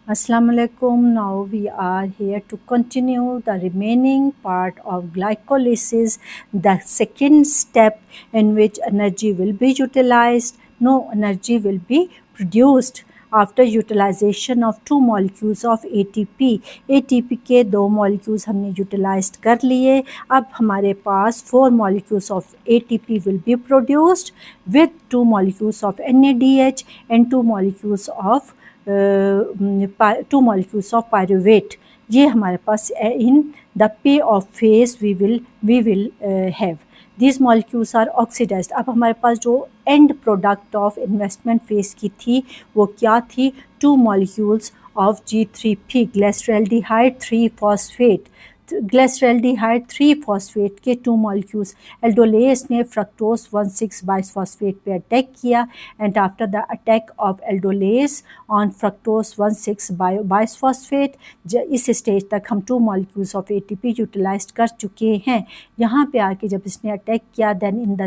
Assalamu alaikum. Now we are here to continue the remaining part of glycolysis, the second step in which energy will be utilized. No energy will be produced after utilization of two molecules of ATP. ATP के दो molecules हमने utilized कर लिए. अब हमारे पास 4 molecules of ATP will be produced with 2 molecules of NADH and 2 molecules of 2 molecules of pyruvate. ये हमारे पास in the payoff phase we will have. These molecules are oxidized. अब हमारे पास जो end product of investment phase की थी वो क्या थी? 2 molecules of G3P glyceraldehyde 3-phosphate. ग्लिसरैल्डिहाइड 3-phosphate के 2 molecules एल्डोलेस ने फ्रक्टोज 1,6-biphosphate पे अटैक किया and after the attack of aldolase on fructose 1,6-biphosphate इस स्टेज तक हम 2 molecules ऑफ ATP यूटिलाइज कर चुके हैं. यहाँ पे आके जब इसने अटैक किया then in the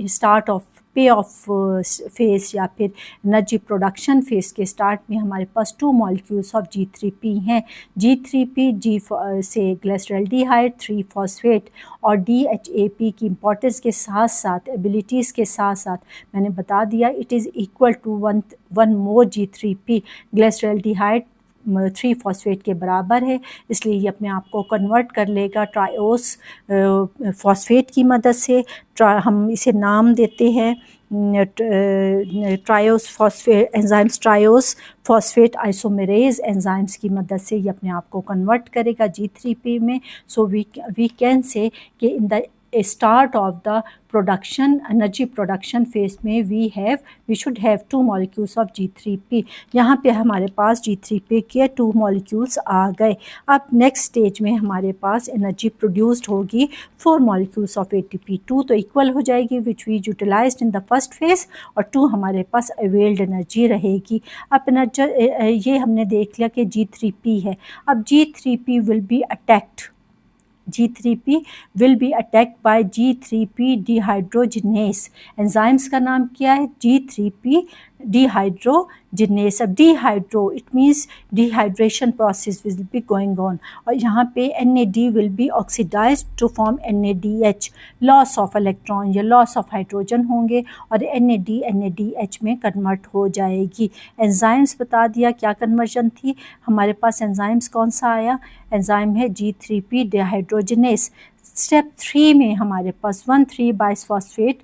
start of pay off phase या फिर एनर्जी प्रोडक्शन फेज के स्टार्ट में हमारे पास 2 molecules ऑफ G3P हैं. G3P G से ग्लिसरैल्डिहाइड 3-phosphate और DHAP की इम्पोर्टेंस के साथ साथ एबिलिटीज़ के साथ साथ मैंने बता दिया it is equal to one more G3P glyceraldehyde 3-phosphate के बराबर है, इसलिए ये अपने आप को कन्वर्ट कर लेगा ट्रायोस फॉस्फेट की मदद से. हम इसे नाम देते हैं triose phosphate enzymes triose phosphate isomerase enzymes की मदद से ये अपने आप को कन्वर्ट करेगा G3P में. सो वी कैन से कि in the start of the production energy production phase में we should have 2 molecules of G3P. यहाँ पे हमारे पास G3P के 2 molecules आ गए. अब next stage में हमारे पास energy produced होगी 4 molecules of ATP. 2 तो equal हो जाएगी which we utilized in the first phase और 2 हमारे पास availed energy रहेगी. अब ये हमने देख लिया कि G3P है. अब G3P will be attacked. G3P will be attacked by G3P dehydrogenase. Enzymes का नाम क्या है? G3P dehydrogenase. अब dehydro it means dehydration process will be going on और यहाँ पे NAD will be oxidized to form NADH. loss of electron या loss of hydrogen होंगे और NADH में कन्वर्ट हो जाएगी. एंजाइम्स बता दिया क्या कन्वर्जन थी. हमारे पास एंजाइम्स कौन सा आया? एंजाइम है G3P dehydrogenase. स्टेप 3 में हमारे पास 1,3-biphosphate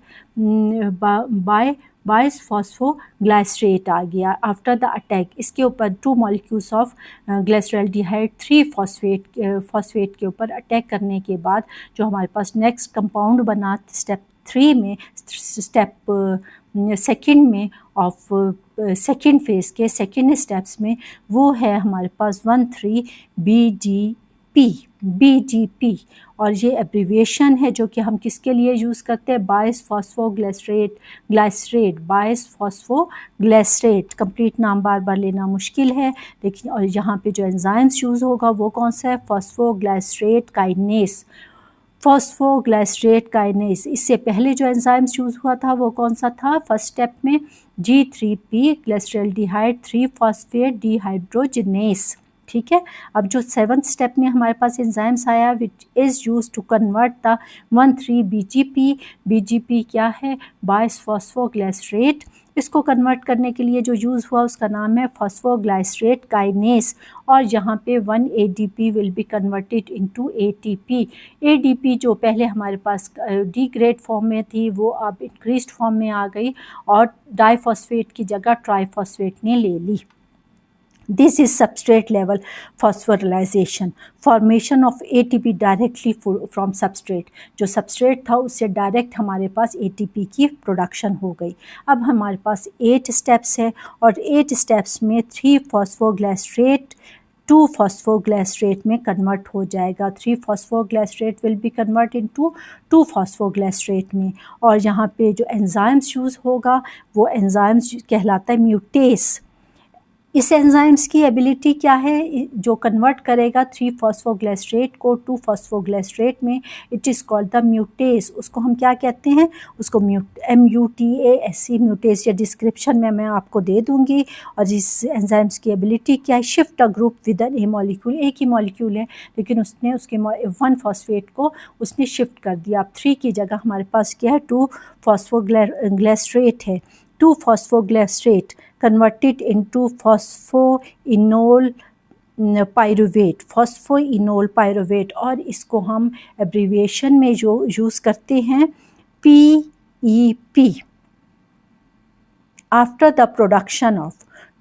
बाइसफॉस्फोग्लाइसरेट आ गया आफ्टर द अटैक. इसके ऊपर 2 molecules ऑफ ग्लिसरैल्डिहाइड 3-phosphate के ऊपर अटैक करने के बाद जो हमारे पास नेक्स्ट कंपाउंड बना स्टेप 3 में स्टेप सेकेंड में ऑफ सेकेंड फेज के सेकेंड स्टेप्स में वो है हमारे पास 1,3-BGP और ये एब्रीविएशन है जो कि हम किसके लिए यूज़ करते हैं? बाइसफॉस्फोग्लाइसरेट. कंप्लीट नाम बार बार लेना मुश्किल है लेकिन और यहाँ पे जो एंजाइम्स यूज़ होगा वो कौन सा है? Phosphoglycerate kinase. Phosphoglycerate kinase. इससे पहले जो एंजाइम्स यूज़ हुआ था वो कौन सा था? फर्स्ट स्टेप में G3P ग्लिसरैल्डिहाइड 3-phosphate डिहाइड्रोजिनेस. ठीक है. अब जो 7th स्टेप में हमारे पास एंजाइम्स आया which is use to convert the 1,3-BGP. BGP क्या है? बाइसफॉस्फोग्लाइसरेट. इसको कन्वर्ट करने के लिए जो यूज़ हुआ उसका नाम है फॉस्फोग्लाइसरेट काइनेस और यहाँ पे 1-ADP will be converted into ATP. ADP जो पहले हमारे पास डिग्रेड फॉर्म में थी वो अब इंक्रीज्ड फॉर्म में आ गई और डाइफॉस्फेट की जगह ट्राइफॉस्फेट ने ले ली. This is substrate level phosphorylation. Formation of ATP directly from substrate. जो substrate था उससे डायरेक्ट हमारे पास ATP की प्रोडक्शन हो गई. अब हमारे पास 8 स्टेप्स है और 8 स्टेप्स में 3-phosphoglycerate 2-phosphoglycerate में कन्वर्ट हो जाएगा. 3-phosphoglycerate will be convert into 2-phosphoglycerate में और यहाँ पे जो एंजाइम्स यूज़ होगा वो एंजाइम्स कहलाता है म्यूटेस. इस एंजाइम्स की एबिलिटी क्या है, जो कन्वर्ट करेगा 3-फॉस्फोग्लिसरेट को 2-फॉस्फोग्लिसरेट में, इट इज़ कॉल्ड द म्यूटेस। उसको हम क्या कहते हैं, उसको MUTASE म्यूटेस, या डिस्क्रिप्शन में मैं आपको दे दूंगी। और इस एंजाइम्स की एबिलिटी क्या है, shift a group within a molecule, एक ही मॉलिक्यूल है लेकिन उसने उसके 1 फॉस्फेट को उसने शिफ्ट कर दिया। अब 3 की जगह हमारे पास क्या है, 2-फॉस्फोग्लिसरेट है। 2-फॉस्फोग्लिसरेट converted into phosphoenol pyruvate, और इसको हम एब्रीविएशन में जो यूज़ करते हैं PEP, after the production of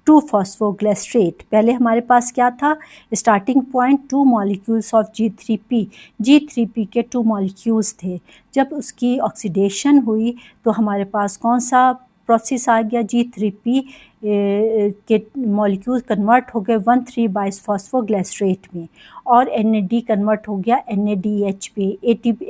two phosphoglycerate. पहले हमारे पास क्या था, starting point 2 molecules of G3P के 2 मॉलिक्यूल्स थे। जब उसकी ऑक्सीडेशन हुई तो हमारे पास कौन सा प्रोसेस आ गया, G3P के मॉलिक्यूल कन्वर्ट हो गए 1,3-बाइफॉस्फोग्लिसरेट में, और NAD कन्वर्ट हो गया NADH पे,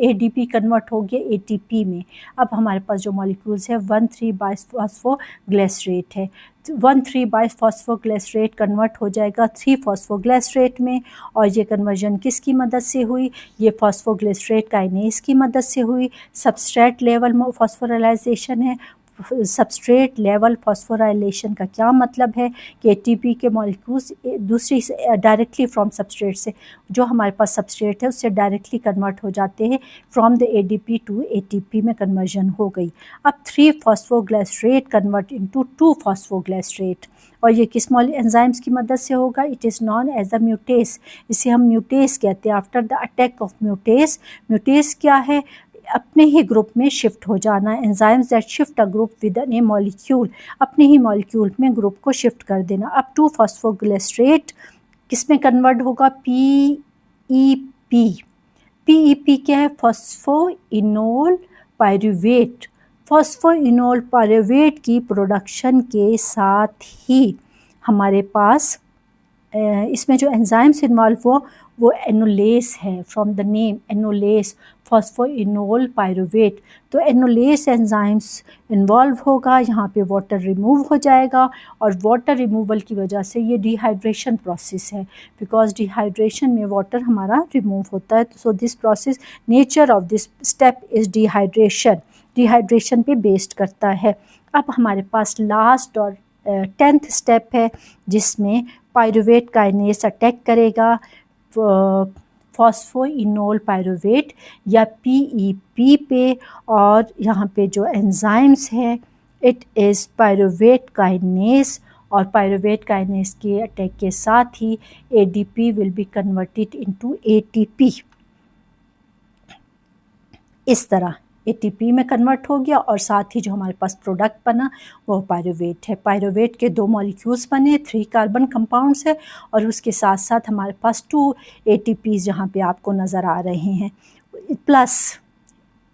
ADP कन्वर्ट हो गया ATP में। अब हमारे पास जो मॉलिक्यूल्स है 1,3-बाइफॉस्फोग्लिसरेट है। 1,3-बाइफॉस्फोग्लिसरेट कन्वर्ट हो जाएगा 3-फॉस्फोग्लिसरेट में, और ये कन्वर्जन किसकी मदद से हुई, ये फॉस्फोग्लिसरेट काइनेज की मदद से हुई। सबस्ट्रेट लेवल फॉस्फोराइलेशन है। सबस्ट्रेट लेवल फॉस्फोराइलेशन का क्या मतलब है कि ATP के मॉलिक्यूल्स दूसरी डायरेक्टली फ्रॉम सबस्ट्रेट से, जो हमारे पास सबस्ट्रेट है उससे डायरेक्टली कन्वर्ट हो जाते हैं, from the ADP to ATP में कन्वर्जन हो गई। अब 3-फॉस्फोग्लिसरेट कन्वर्ट इनटू 2-फॉस्फोग्लिसरेट, और ये किस एंजाइम्स की मदद से होगा, it is known as a mutase. इसे हम म्यूटेस कहते हैं। After the attack of mutase, mutase क्या है, अपने ही ग्रुप में शिफ्ट हो जाना। Enzymes that shift a group within a molecule, अपने ही मॉलिक्यूल में ग्रुप को शिफ्ट कर देना। अब 2-फॉस्फोग्लिसरेट किस में कन्वर्ट होगा, PEP। PEP क्या है, फॉस्फोइनोल पायरुवेट। फॉस्फोइनोल पायरुवेट की प्रोडक्शन के साथ ही हमारे पास इसमें जो एंजाइम्स इन्वॉल्व हो वो एनोलेस है, from the name enolase, phosphoenol pyruvate. तो एनोलेस एंजाइम्स इन्वॉल्व होगा, यहाँ पे वाटर रिमूव हो जाएगा, और वाटर रिमूवल की वजह से ये डिहाइड्रेशन प्रोसेस है, बिकॉज डिहाइड्रेशन में वाटर हमारा रिमूव होता है। So this process, nature of this step is dehydration पे बेस्ड करता है। अब हमारे पास लास्ट और 10th स्टेप है, जिसमें पायरुवेट काइनेस अटैक करेगा फॉस्फोइनोल पायरुवेट या PEP पे, और यहाँ पे जो एंजाइम्स है इट इज़ पायरुवेट काइनेस, और पायरुवेट काइनेस के अटैक के साथ ही ADP will be converted into ATP। इस तरह ATP में कन्वर्ट हो गया, और साथ ही जो हमारे पास प्रोडक्ट बना वो पायरुवेट है। पायरुवेट के 2 मॉलिक्यूल्स बने, 3 कार्बन कंपाउंड्स है, और उसके साथ साथ हमारे पास 2 ATPs जहाँ पे आपको नज़र आ रहे हैं। प्लस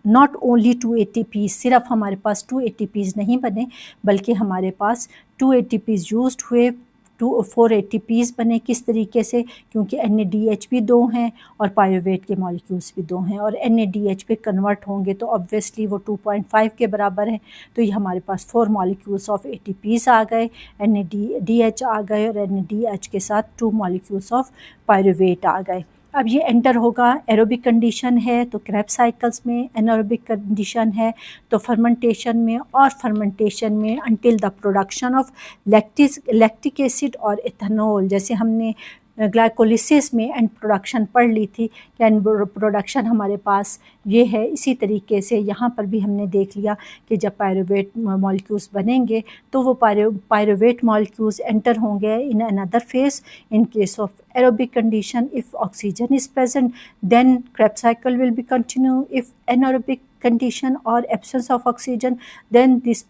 नॉट ओनली 2 ATPs, सिर्फ हमारे पास 2 ATPs नहीं बने, बल्कि हमारे पास 2 ATPs यूज्ड हुए, 4 ATPs बने। किस तरीके से, क्योंकि NADH भी 2 हैं और पायरुवेट के मॉलिक्यूल्स भी 2 हैं, और NADH पे कन्वर्ट होंगे तो ऑब्वियसली वो 2.5 के बराबर है, तो ये हमारे पास 4 मॉलिक्यूल्स ऑफ ATPs आ गए, NADH आ गए, और NADH के साथ 2 मॉलिक्यूल्स ऑफ पायरुवेट आ गए। अब ये एंटर होगा, एरोबिक कंडीशन है तो क्रेब्स साइकिल्स में, एनारोबिक कंडीशन है तो फर्मेंटेशन में, और फर्मेंटेशन में until the production of lactic acid और इथेनॉल। जैसे हमने ग्लाइकोलिसिस में एंड प्रोडक्शन पढ़ ली थी कि एंड प्रोडक्शन हमारे पास ये है, इसी तरीके से यहाँ पर भी हमने देख लिया कि जब पायरुवेट मॉलिक्यूल्स बनेंगे तो वो पायरुवेट मॉलिक्यूल्स एंटर होंगे in another phase. In case of aerobic condition, if oxygen is present, then Krebs cycle will be continue. If anaerobic condition or absence of oxygen, then this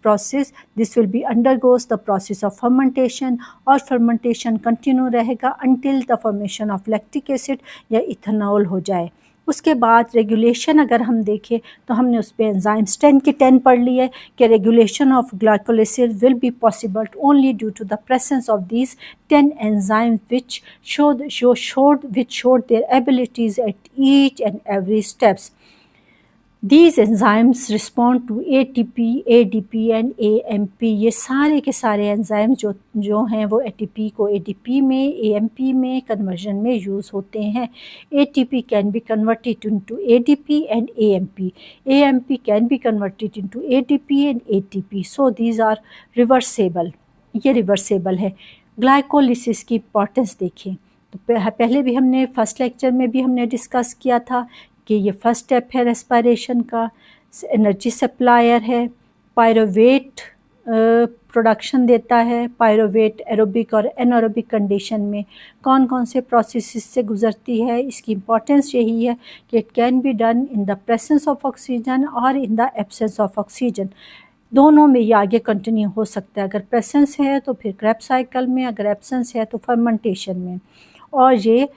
will be undergoes the process of fermentation, और fermentation continue रहेगा until the formation of lactic acid या ethanol हो जाए। उसके बाद regulation अगर हम देखें तो हमने उस पर एंजाइम्स 10 के 10 पढ़ ली है कि regulation of glycolysis will be possible only due to the presence of these 10 enzymes which showed their abilities at each and every steps. These enzymes respond to ATP, ADP and AMP. ये सारे के सारे enzyme जो हैं वो ATP को ADP में, AMP में कन्वर्जन में यूज़ होते हैं. ATP can be converted into ADP and AMP. AMP can be converted into ATP and ATP. So these are reversible. ये रिवर्सेबल है. ग्लाइकोलिसिस की इम्पॉर्टेंस देखें तो पहले भी हमने फर्स्ट लेक्चर में भी हमने डिस्कस किया था कि ये फर्स्ट स्टेप है रेस्पिरेशन का, एनर्जी सप्लायर है, पायरोवेट प्रोडक्शन देता है. पायरोवेट एरोबिक और एनारोबिक कंडीशन में कौन कौन से प्रोसेस से गुजरती है, इसकी इम्पॉर्टेंस यही है कि it can be done in the presence of oxygen और in the absence of oxygen. दोनों में ये आगे कंटिन्यू हो सकता है. अगर प्रेजेंस है तो फिर क्रैब साइकिल में, अगर एब्सेंस है तो फर्मेंटेशन में. और ये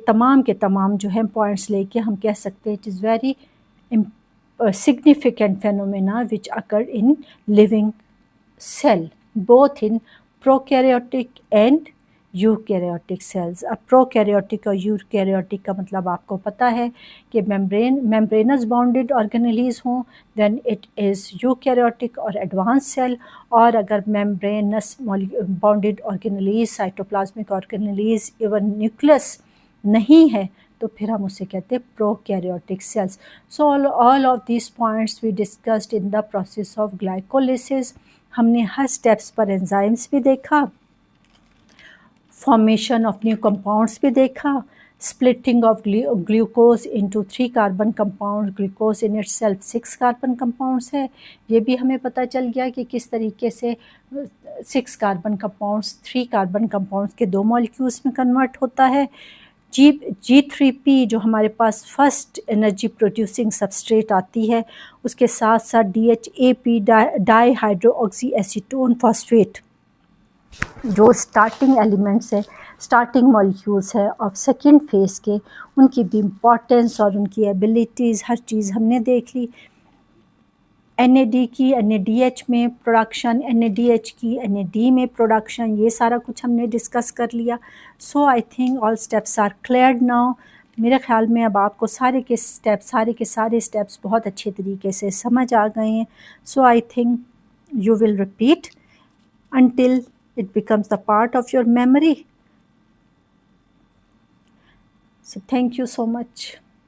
तमाम के तमाम जो हैं पॉइंट्स लेके हम कह सकते हैं it is very significant phenomena which occur in living cell, both in prokaryotic and eukaryotic cells. अब प्रोकैरियोटिक और यूकैरियोटिक का मतलब आपको पता है कि मेम्ब्रेनस बाउंडेड ऑर्गेनेलीज हों देन इट इज़ यूकैरियोटिक और एडवांस सेल. और अगर membranous bounded organelles, cytoplasmic organelles, even nucleus नहीं है तो फिर हम उसे कहते हैं prokaryotic cells. So all of these points we discussed in the process of glycolysis. हमने हर स्टेप्स पर एंजाइम्स भी देखा, फॉर्मेशन ऑफ न्यू कंपाउंड्स भी देखा, splitting of glucose into 3 carbon compound. Glucose in itself 6 carbon compounds है. ये भी हमें पता चल गया कि किस तरीके से 6 कार्बन कंपाउंड्स 3 कार्बन कंपाउंड्स के 2 मॉलिक्यूल्स में कन्वर्ट होता है. G3P जो हमारे पास फर्स्ट एनर्जी प्रोड्यूसिंग सबस्ट्रेट आती है, उसके साथ साथ DHAP dihydroxyacetone phosphate जो स्टार्टिंग एलिमेंट्स है, स्टार्टिंग मॉलिक्यूल्स है ऑफ सेकेंड फेज़ के, उनकी भी इम्पॉर्टेंस और उनकी एबिलिटीज़ हर चीज़ हमने देख ली. NAD की NADH में प्रोडक्शन, NADH की NAD में प्रोडक्शन, ये सारा कुछ हमने डिस्कस कर लिया. So I think all steps are clear now. मेरे ख्याल में अब आपको सारे के सारे स्टेप्स बहुत अच्छे तरीके से समझ आ गए हैं. So I think you will repeat until it becomes the part of your memory. So thank you so much.